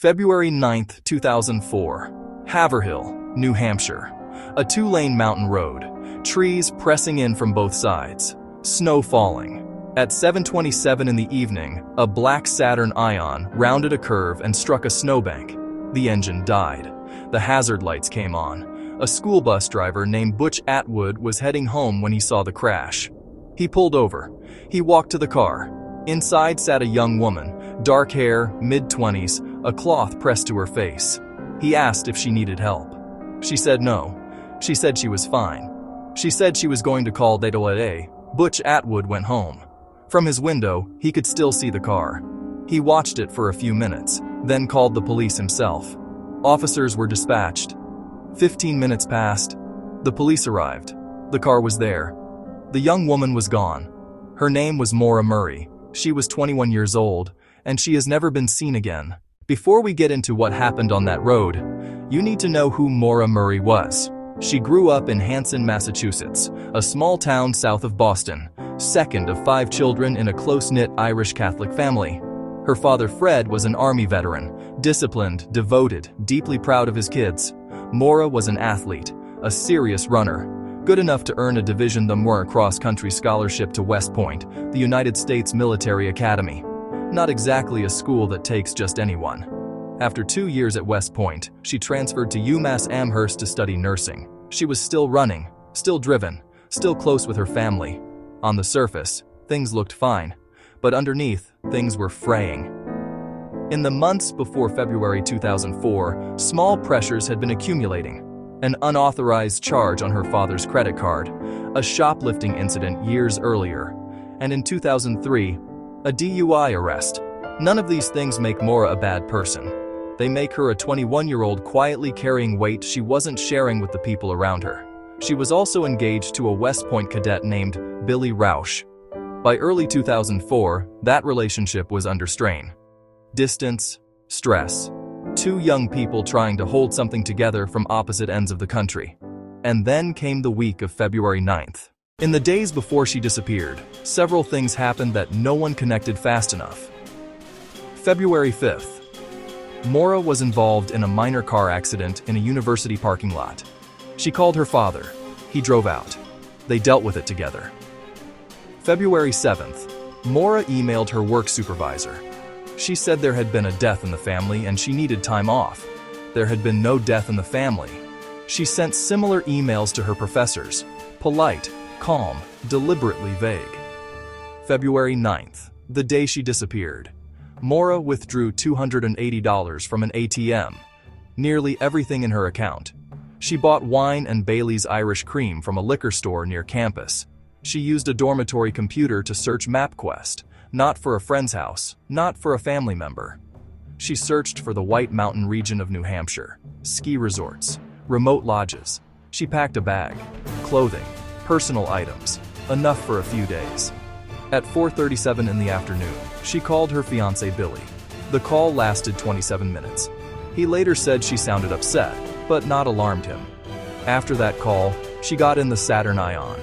February 9, 2004. Haverhill, New Hampshire. A two-lane mountain road. Trees pressing in from both sides. Snow falling. At 7:27 in the evening, a black Saturn Ion rounded a curve and struck a snowbank. The engine died. The hazard lights came on. A school bus driver named Butch Atwood was heading home when he saw the crash. He pulled over. He walked to the car. Inside sat a young woman, dark hair, mid-20s, a cloth pressed to her face. He asked if she needed help. She said no. She said she was fine. She said she was going to call Data. Butch Atwood went home. From his window, he could still see the car. He watched it for a few minutes, then called the police himself. Officers were dispatched. 15 minutes passed. The police arrived. The car was there. The young woman was gone. Her name was Maura Murray. She was 21 years old, and she has never been seen again. Before we get into what happened on that road, you need to know who Maura Murray was. She grew up in Hanson, Massachusetts, a small town south of Boston, second of 5 children in a close-knit Irish Catholic family. Her father Fred was an Army veteran, disciplined, devoted, deeply proud of his kids. Maura was an athlete, a serious runner, good enough to earn a Division I cross-country scholarship to West Point, the United States Military Academy. Not exactly a school that takes just anyone. After 2 years at West Point, she transferred to UMass Amherst to study nursing. She was still running, still driven, still close with her family. On the surface, things looked fine, but underneath, things were fraying. In the months before February 2004, small pressures had been accumulating. An unauthorized charge on her father's credit card, a shoplifting incident years earlier, and in 2003, a DUI arrest. None of these things make Maura a bad person. They make her a 21-year-old quietly carrying weight she wasn't sharing with the people around her. She was also engaged to a West Point cadet named Billy Rausch. By early 2004, that relationship was under strain. Distance, stress, 2 young people trying to hold something together from opposite ends of the country. And then came the week of February 9th. In the days before she disappeared, several things happened that no one connected fast enough. February 5th. Maura was involved in a minor car accident in a university parking lot. She called her father. He drove out. They dealt with it together. February 7th. Maura emailed her work supervisor. She said there had been a death in the family and she needed time off. There had been no death in the family. She sent similar emails to her professors. Polite, calm, deliberately vague. February 9th, the day she disappeared. Maura withdrew $280 from an ATM. Nearly everything in her account. She bought wine and Bailey's Irish Cream from a liquor store near campus. She used a dormitory computer to search MapQuest, not for a friend's house, not for a family member. She searched for the White Mountain region of New Hampshire, ski resorts, remote lodges. She packed a bag, clothing, personal items, enough for a few days. At 4:37 in the afternoon, she called her fiancé Billy. The call lasted 27 minutes. He later said she sounded upset, but not alarmed him. After that call, she got in the Saturn Ion.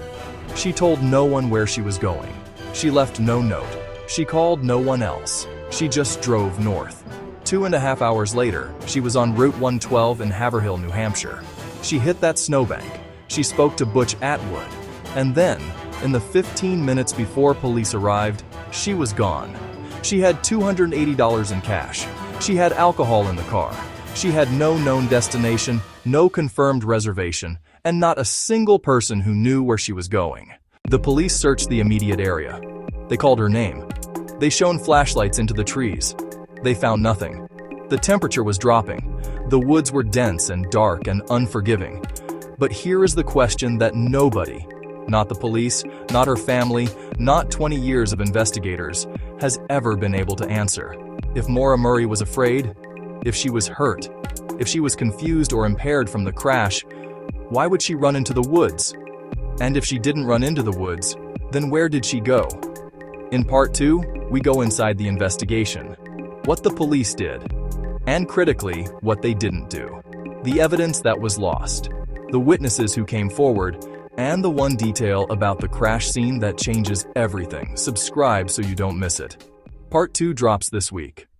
She told no one where she was going. She left no note. She called no one else. She just drove north. 2.5 hours later, she was on Route 112 in Haverhill, New Hampshire. She hit that snowbank. She spoke to Butch Atwood. And then, in the 15 minutes before police arrived, she was gone. She had $280 in cash. She had alcohol in the car. She had no known destination, no confirmed reservation, and not a single person who knew where she was going. The police searched the immediate area. They called her name. They shone flashlights into the trees. They found nothing. The temperature was dropping. The woods were dense and dark and unforgiving. But here is the question that nobody, not the police, not her family, not 20 years of investigators, has ever been able to answer. If Maura Murray was afraid, if she was hurt, if she was confused or impaired from the crash, why would she run into the woods? And if she didn't run into the woods, then where did she go? In part 2, we go inside the investigation, what the police did, and critically, what they didn't do. The evidence that was lost, the witnesses who came forward, and the one detail about the crash scene that changes everything. Subscribe so you don't miss it. Part 2 drops this week.